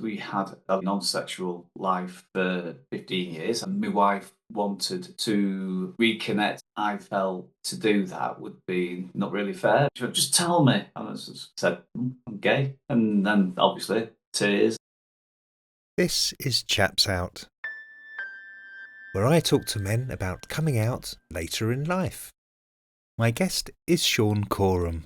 We had a non-sexual life for 15 years, and my wife wanted to reconnect. I felt to do that would be not really fair. She went, just tell me. And I just said, I'm gay." And then obviously tears. This is Chaps Out, where I talk to men about coming out later in life. My guest is Shaun Coram.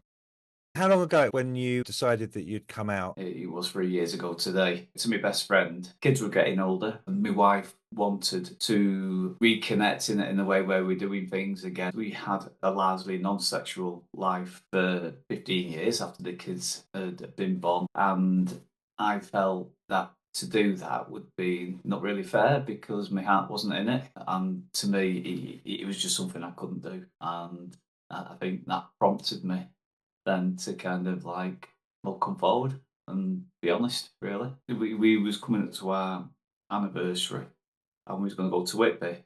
How long ago when you decided that you'd come out? It was 3 years ago today. To my best friend, kids were getting older, and my wife wanted to reconnect in a way where we're doing things again. We had a largely non-sexual life for 15 years after the kids had been born, and I felt that to do that would be not really fair because my heart wasn't in it, and to me, it was just something I couldn't do, and I think that prompted me then to kind of like, well, come forward and be honest, really. We was coming up to our anniversary and we was going to go to Whitby.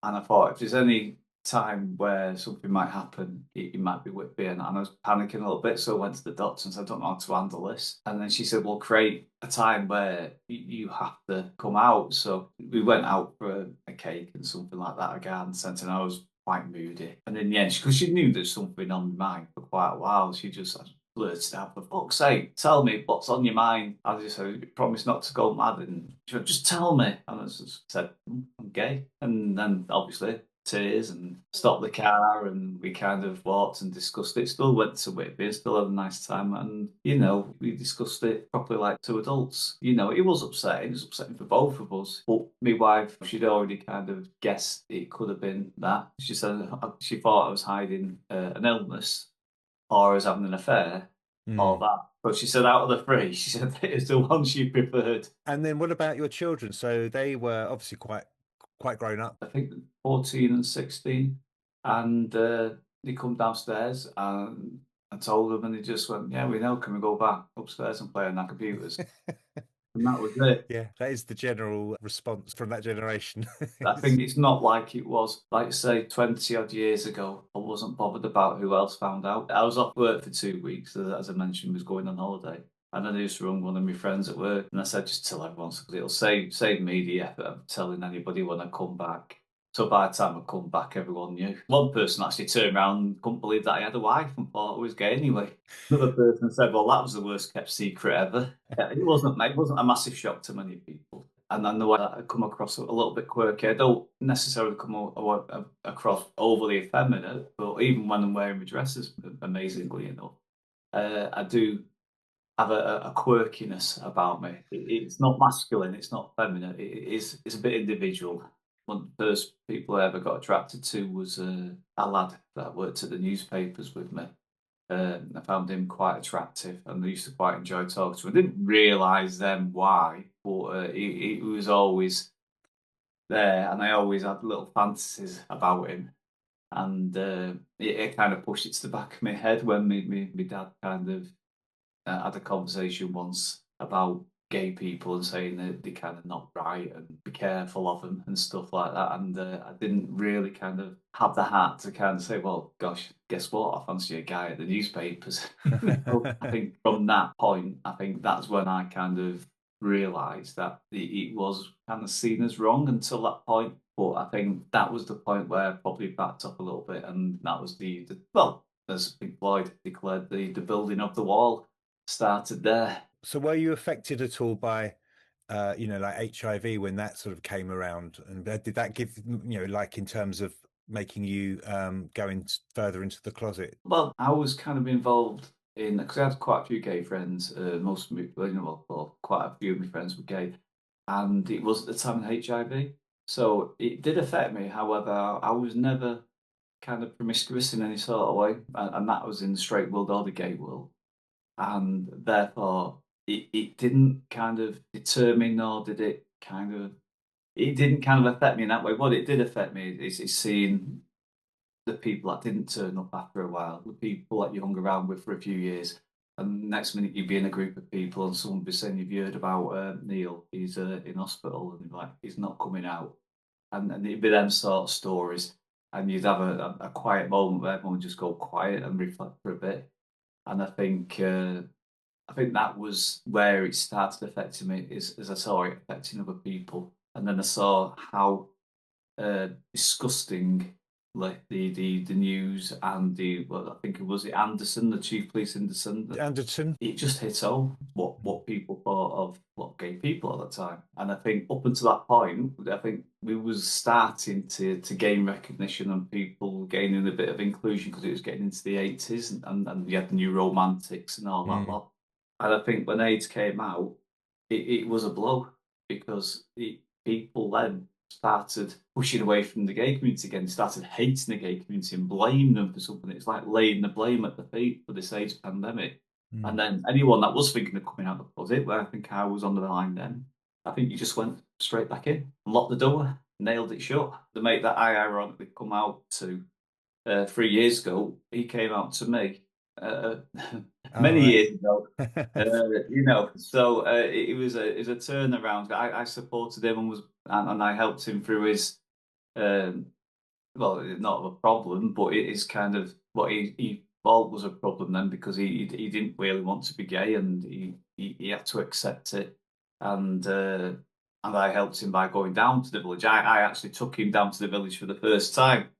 And I thought if there's any time where something might happen, it might be Whitby. And I was panicking a little bit. So I went to the doctor and said, I don't know how to handle this. And then she said, well, create a time where you have to come out. So we went out for a cake and something like that again. And I was quite moody. And in the end, because she knew there's something on my mind for quite a while, she just blurted out, for fuck's sake, tell me what's on your mind. I just said, promise not to go mad. And she went, just tell me. And I just said, I'm gay. And then obviously tears and stopped the car and we kind of walked and discussed it. Still went to Whitby, still had a nice time. And, we discussed it properly like two adults. It was upsetting. It was upsetting for both of us. But my wife, she'd already kind of guessed it could have been that. She said she thought I was hiding an illness or I was having an affair or Hmm. that. But she said out of the three, she said it's the one she preferred. And then what about your children? So they were obviously quite grown up. I think 14 and 16. And they come downstairs and I told them, and they just went, yeah, we know. Can we go back upstairs and play on our computers? And that was it. Yeah, that is the general response from that generation. I think it's not like it was, like say, 20 odd years ago. I wasn't bothered about who else found out. I was off work for 2 weeks, as I mentioned, was going on holiday. And then I just rung one of my friends at work and I said, just tell everyone because it'll save me the effort of telling anybody when I come back. So by the time I come back, everyone knew. One person actually turned around and couldn't believe that I had a wife and thought I was gay anyway. Another person said, well, that was the worst kept secret ever. Yeah, it wasn't a massive shock to many people. And then the way that I come across a little bit quirky, I don't necessarily come across overly effeminate, but even when I'm wearing my dresses, amazingly enough, I do have a quirkiness about me. It's not masculine, it's not feminine. It's a bit individual. One of the first people I ever got attracted to was a lad that worked at the newspapers with me. I found him quite attractive, and I used to quite enjoy talking to him. I didn't realise then why, but he was always there, and I always had little fantasies about him. And it kind of pushed it to the back of my head when my dad kind of had a conversation once about gay people and saying that they're kind of not right and be careful of them and stuff like that. And I didn't really kind of have the heart to kind of say, well, gosh, guess what? I fancy a guy at the newspapers. I think from that point, I think that's when I kind of realised that it was kind of seen as wrong until that point. But I think that was the point where I probably backed up a little bit, and that was the well, as Pink Floyd declared, the building of the wall started there. So were you affected at all by, like HIV when that sort of came around? And did that give, like in terms of making you go further into the closet? Well, I was kind of involved in because I had quite a few gay friends. Most of me, well, quite a few of my friends were gay, and it was at the time of HIV, so it did affect me. However, I was never kind of promiscuous in any sort of way, and that was in the straight world or the gay world, and therefore it didn't kind of deter me, nor did it kind of it didn't kind of affect me in that way. What it did affect me is seeing the people that didn't turn up after a while, the people that you hung around with for a few years, and next minute you'd be in a group of people and someone would be saying, "You've heard about Neil? He's in hospital," and you're like, "He's not coming out," and it'd be them sort of stories, and you'd have a quiet moment where everyone would just go quiet and reflect for a bit, and I think. I think that was where it started affecting me, is as I saw it affecting other people, and then I saw how disgusting, like the news and the, well, I think it was the Anderson, the chief police Anderson, that Anderton? it just hit home what people thought of what gay people at the time. And I think up until that point, I think we was starting to gain recognition and people gaining a bit of inclusion because it was getting into the 80s, and we had the new romantics and all that Mm. lot. And I think when AIDS came out, it was a blow because people then started pushing away from the gay community again, started hating the gay community and blaming them for something. It's like laying the blame at the feet for this AIDS pandemic. And Mm. then anyone that was thinking of coming out of the closet, where I think I was on the line then, I think you just went straight back in, locked the door, nailed it shut. The mate that I ironically come out to 3 years ago, he came out to me uh, All many right. years ago. So it was a turnaround. I supported him and I helped him through his um, well, not a problem, but it is kind of what he thought was a problem then because he didn't really want to be gay and he had to accept it, and I helped him by going down to the village. I actually took him down to the village for the first time,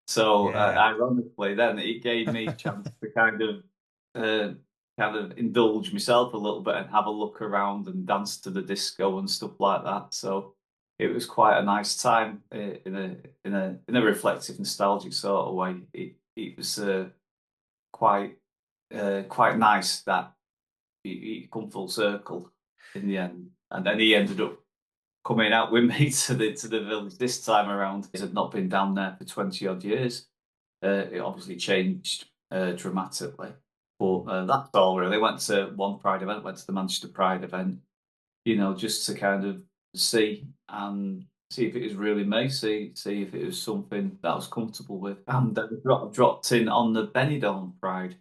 so Yeah. ironically, then it gave me a chance to uh, kind of indulge myself a little bit and have a look around and dance to the disco and stuff like that. So it was quite a nice time in a reflective, nostalgic sort of way. It was quite nice that he come full circle in the end, and then he ended up coming out with me to the village this time around. He had not been down there for 20 odd years. It obviously changed dramatically, but that's all really. Went to one Pride event, went to the Manchester Pride event, just to kind of see if it was really me, see if it was something that I was comfortable with. And then dropped in on the Benidorm Pride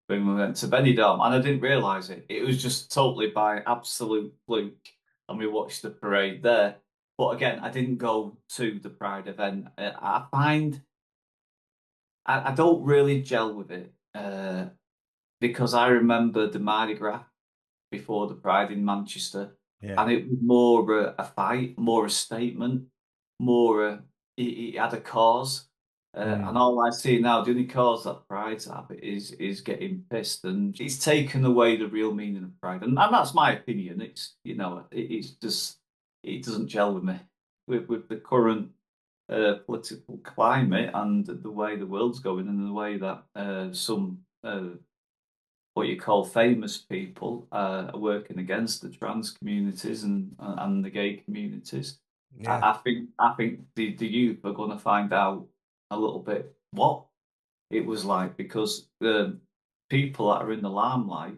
when we went to Benidorm, and I didn't realise it. It was just totally by absolute fluke, and we watched the parade there. But again, I didn't go to the Pride event. I find I don't really gel with it because I remember the Mardi Gras before the Pride in Manchester, Yeah. and it was more a fight, more a statement, more it had a cause. And Mm. all I see now, the only cause that Pride's have is getting pissed, and it's taken away the real meaning of Pride, and that's my opinion. It's just it doesn't gel with me with the current political climate and the way the world's going, and the way that some what you call famous people are working against the trans communities and the gay communities. Yeah. I think the youth are going to find out a little bit what it was like because the people that are in the limelight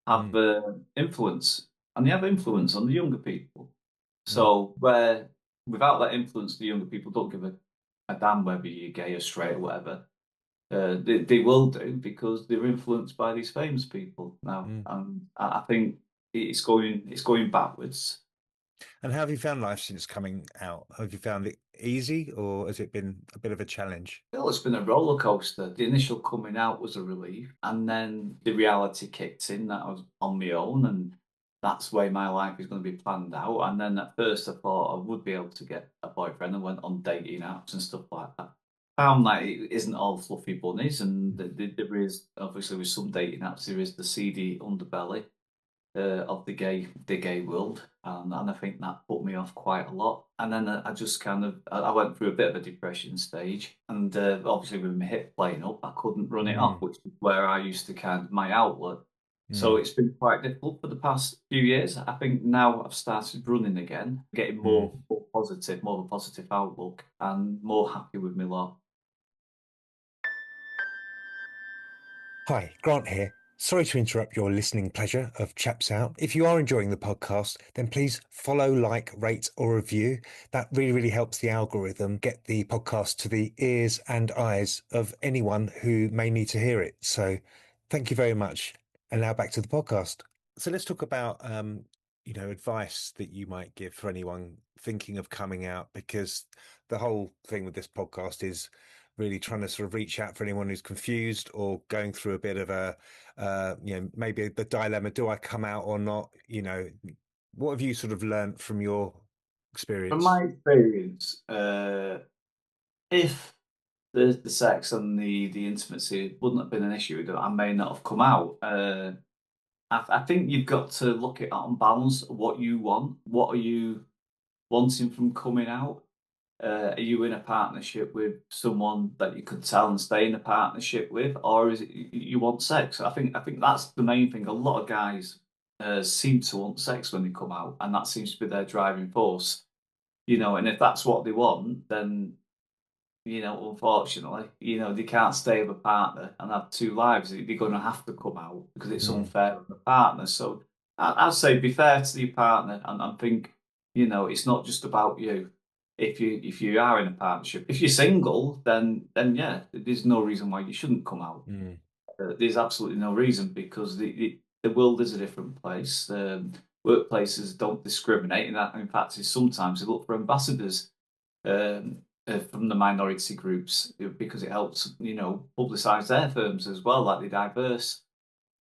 have Mm. influence, and they have influence on the younger people. Mm. So where without that influence, the younger people don't give a damn whether you're gay or straight or whatever. They will do because they're influenced by these famous people now, Mm. and I think it's going backwards. And how have you found life since coming out? Have you found it easy or has it been a bit of a challenge? Well, it's been a roller coaster. The initial coming out was a relief, and then the reality kicked in that I was on my own, and that's the way my life is going to be planned out. And then at first, I thought I would be able to get a boyfriend, and went on dating apps and stuff like that. Found that it isn't all fluffy bunnies, and there is obviously with some dating apps there is the seedy underbelly of the gay world, and I think that put me off quite a lot. And then I just kind of I went through a bit of a depression stage, and obviously with my hip playing up, I couldn't run it off, Mm. which is where I used to kind of my outlet. So Mm. it's been quite difficult for the past few years. I think now I've started running again, getting Mm. more positive, more of a positive outlook, and more happy with my lot. Hi, Grant here. Sorry to interrupt your listening pleasure of Chaps Out. If you are enjoying the podcast, then please follow, like, rate, or review. That really, really helps the algorithm get the podcast to the ears and eyes of anyone who may need to hear it. So thank you very much. And now back to the podcast. So let's talk about advice that you might give for anyone thinking of coming out, because the whole thing with this podcast is really trying to sort of reach out for anyone who's confused or going through a bit of a, maybe the dilemma, do I come out or not? What have you sort of learned from your From experience? my experience, if the sex and the intimacy wouldn't have been an issue, I may not have come out. I think you've got to look at it on balance. What you want, what are you wanting from coming out? Are you in a partnership with someone that you could tell and stay in a partnership with, or is it you want sex? I think that's the main thing. A lot of guys seem to want sex when they come out, and that seems to be their driving force. And if that's what they want, then unfortunately, they can't stay with a partner and have two lives. They're going to have to come out because it's Mm, unfair on the partner. So I'd say be fair to your partner and think, it's not just about you. If you are in a partnership, if you're single, then yeah, there's no reason why you shouldn't come out. mm, There's absolutely no reason because the world is a different place. Workplaces don't discriminate, and that, in fact, is sometimes they look for ambassadors from the minority groups because it helps, publicise their firms as well, like they're diverse.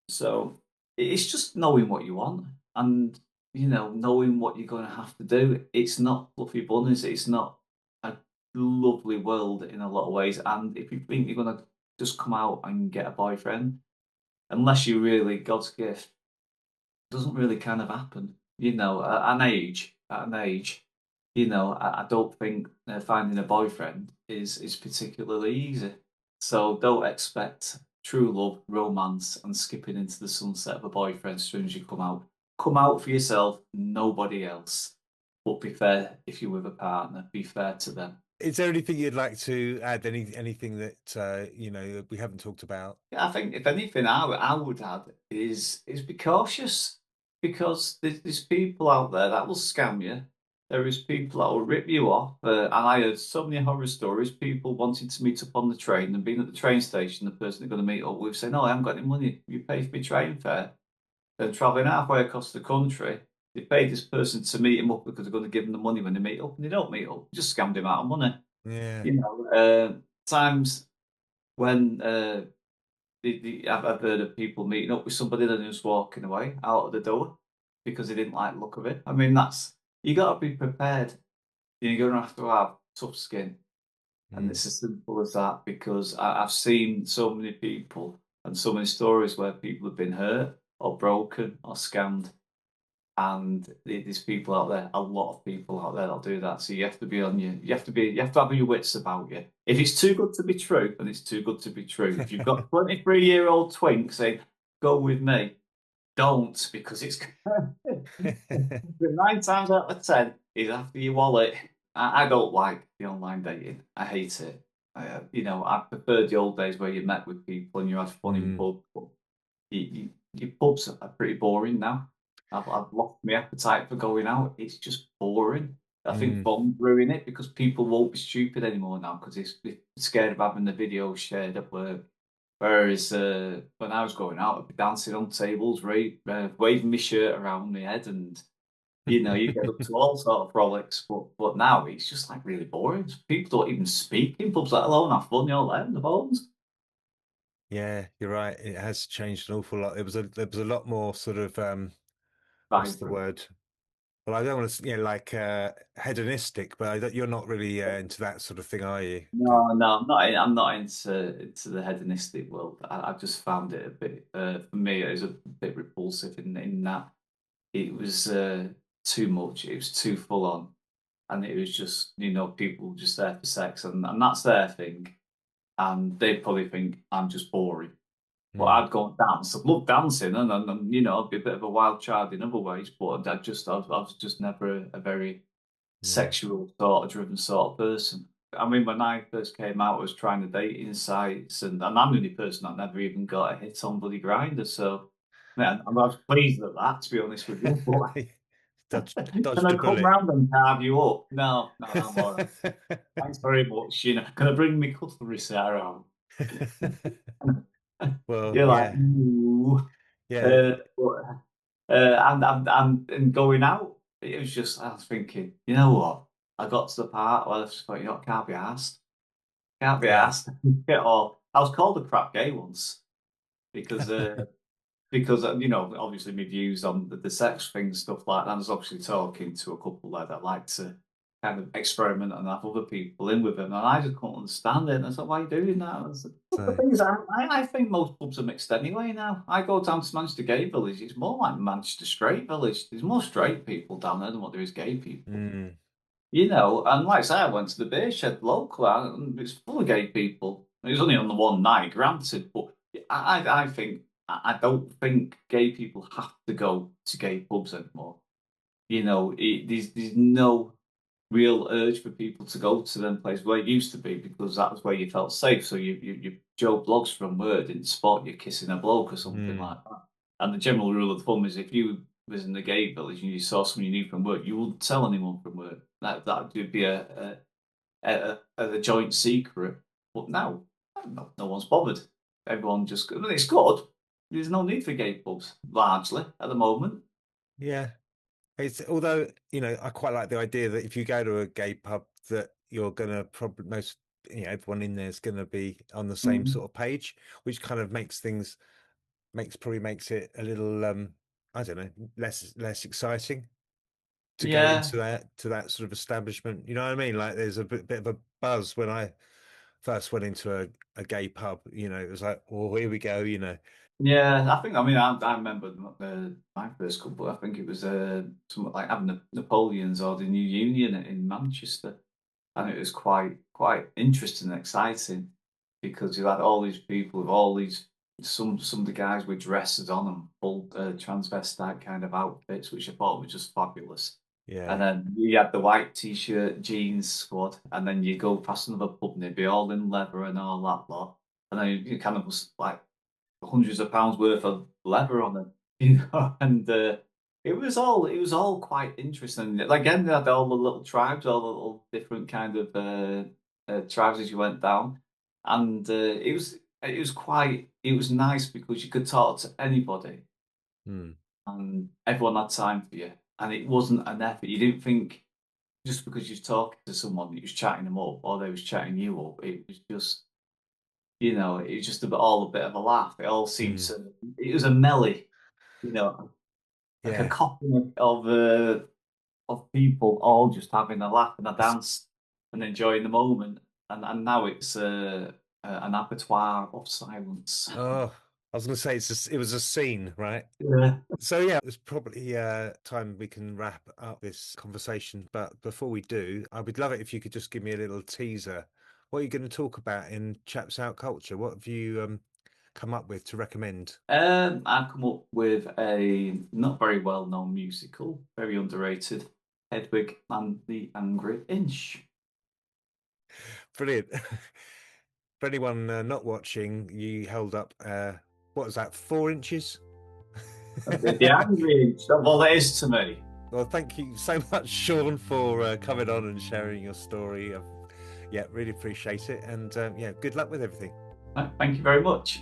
So it's just knowing what you want and, knowing what you're going to have to do. It's not fluffy bunnies. It's not a lovely world in a lot of ways. And if you think you're going to just come out and get a boyfriend, unless you really God's gift, doesn't really kind of happen. At an age, I don't think finding a boyfriend is particularly easy. So don't expect true love, romance, and skipping into the sunset of a boyfriend as soon as you come out. Come out for yourself, nobody else. But be fair if you're with a partner. Be fair to them. is there anything you'd like to add? Anything that we haven't talked about? I think if anything, I would add is be cautious because there's people out there that will scam you. There is people that will rip you off, and I heard so many horror stories. People wanting to meet up on the train and being at the train station, the person they're going to meet up with saying, "No, I haven't got any money. You pay for my train fare." Then traveling halfway across the country, they paid this person to meet him up because they're going to give them the money when they meet up, and they don't meet up. Just scammed him out of money. Yeah. Times when I've heard of people meeting up with somebody and just walking away out of the door because they didn't like the look of it. I mean, you got to be prepared. You're going to have tough skin, and Mm, it's as simple as that. Because I've seen so many people and so many stories where people have been hurt or broken or scammed, and there's people out there, a lot of people out there that'll do that. So you have to be on your, you have to have your wits about you. If it's too good to be true, then it's too good to be true. If you've got 23-year-old twink saying, "Go with me," don't because it's 9 times out of 10 is after your wallet. I don't like the online dating. I hate it. I prefer the old days where you met with people and you had fun in mm, pub. But your pubs are pretty boring now. I've lost my appetite for going out. It's just boring. I think mm. phones ruin it because people won't be stupid anymore now because they're scared of having the video shared at work. Whereas when I was going out, I'd be dancing on tables, waving my shirt around my head, and you get up to all sort of frolics. But now it's just like really boring. People don't even speak in pubs, let alone have fun. You're there on the phones. Yeah, you're right. It has changed an awful lot. There was a lot more sort of what's the Vibrant. word? Well, I don't want to, like hedonistic, but you're not really into that sort of thing, are you? No, no, I'm not into the hedonistic world. I just found it a bit for me. It was a bit repulsive in that it was too much. It was too full on, and it was just people just there for sex, and that's their thing. And they probably think I'm just boring. But Mm, I'd go and dance. I love dancing, and I'd be a bit of a wild child in other ways. But I was just never a very mm. sexual sort of driven sort of person. I mean, when I first came out, I was trying the dating sites, and I'm the only person that never even got a hit on Bloody Grinder. So, man, I was pleased at that, to be honest with you. But can Dodged I a come bullet. round and carve you up? No, no, I'm all right. Thanks very much. Can I bring me cutlery, Sarah? Well, You're like, yeah, ooh. yeah, But, and going out, it was just, I was thinking, you know what? I got to the part where I just thought, can't be asked. Can't be Yeah. asked. Or I was called a crap gay once because obviously my views on the sex thing, stuff like that. I was obviously talking to a couple there that like to kind of experiment and have other people in with them, and I just couldn't understand it. And I said, "Why are you doing that?" I said, well, the So, thing is, I think most pubs are mixed anyway now. I go down to Manchester Gay Village; it's more like Manchester Straight Village. There's more straight people down there than what there is gay people. mm, And like I say, I went to the beer shed local, and it's full of gay people. It was only on the one night, granted, but I think I don't think gay people have to go to gay pubs anymore. There's no real urge for people to go to them places where it used to be because that was where you felt safe. So you Joe Blogs from work didn't spot you kissing a bloke or something mm, like that. And the general rule of thumb is if you was in the gay village and you saw someone you knew from work, you wouldn't tell anyone from work. That would be a joint secret. But now, no one's bothered. Everyone just, I mean, it's good. There's no need for gay pubs, largely, at the moment. yeah. It's although, I quite like the idea that if you go to a gay pub, that you're gonna probably everyone in there is gonna be on the same Mm. sort of page, which kind of makes it a little I don't know, less exciting to go Yeah, into that sort of establishment. You know what I mean? Like there's a bit of a buzz when I first went into a gay pub. It was like, oh, here we go. yeah. I mean, I remember my first couple. I think it was something like having the Napoleons or the New Union in Manchester, and it was quite interesting and exciting because you had all these people with all these some of the guys with dresses on and full transvestite kind of outfits, which I thought was just fabulous. And Yeah. then you had the white t-shirt jeans squad, and then you go past another pub and they'd be all in leather and all that lot. And then you kind of was like hundreds of pounds worth of leather on it, and it was all quite interesting. Again, they had all the little tribes, all the little different kind of tribes as you went down, and it was nice because you could talk to anybody, Hmm. and everyone had time for you, and it wasn't an effort. You didn't think just because you're talking to someone that you was chatting them up or they was chatting you up. It was just all a bit of a laugh. It all seemed Hmm. to. It was a melly, you know, like a Yeah. coupling of people all just having a laugh and a It's, dance and enjoying the moment. And now it's an abattoir of silence. oh, I was going to say it was a scene, right? Yeah. So yeah, it's probably time we can wrap up this conversation. But before we do, I would love it if you could just give me a little teaser. What are you going to talk about in Chaps Out Culture? What have you come up with to recommend? I've come up with a not very well known musical, very underrated, Hedwig and the Angry Inch. Brilliant. For anyone not watching, you held up, what was that, 4 inches? The Angry Inch, well, it is to me. Well, thank you so much, Shaun, for coming on and sharing your story. Yeah, really appreciate it. And yeah, good luck with everything. Thank you very much.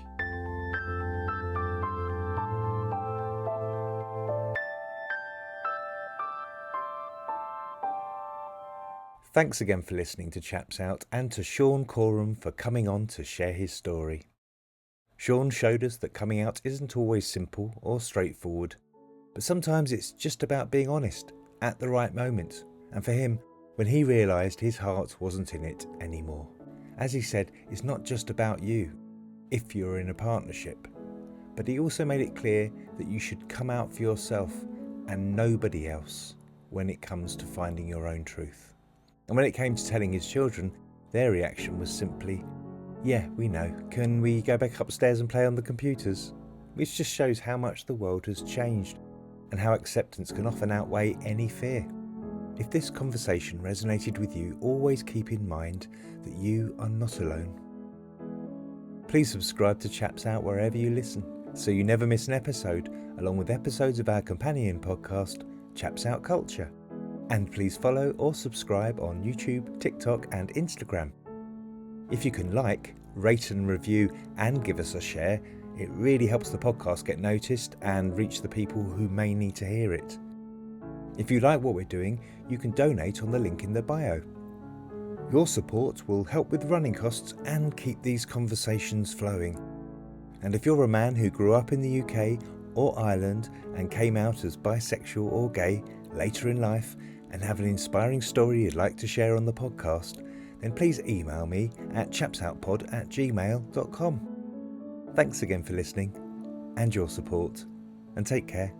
Thanks again for listening to Chaps Out and to Shaun Coram for coming on to share his story. Shaun showed us that coming out isn't always simple or straightforward, but sometimes it's just about being honest at the right moment. And for him, when he realised his heart wasn't in it anymore. As he said, it's not just about you, if you're in a partnership, but he also made it clear that you should come out for yourself and nobody else when it comes to finding your own truth. And when it came to telling his children, their reaction was simply, yeah, we know. Can we go back upstairs and play on the computers? Which just shows how much the world has changed and how acceptance can often outweigh any fear. If this conversation resonated with you, always keep in mind that you are not alone. Please subscribe to Chaps Out wherever you listen, so you never miss an episode, along with episodes of our companion podcast, Chaps Out Culture. And please follow or subscribe on YouTube, TikTok and Instagram. If you can rate and review and give us a share, it really helps the podcast get noticed and reach the people who may need to hear it. If you like what we're doing, you can donate on the link in the bio. Your support will help with running costs and keep these conversations flowing. And if you're a man who grew up in the UK or Ireland and came out as bisexual or gay later in life and have an inspiring story you'd like to share on the podcast, then please email me at chapsoutpod@gmail.com. Thanks again for listening and your support, and take care.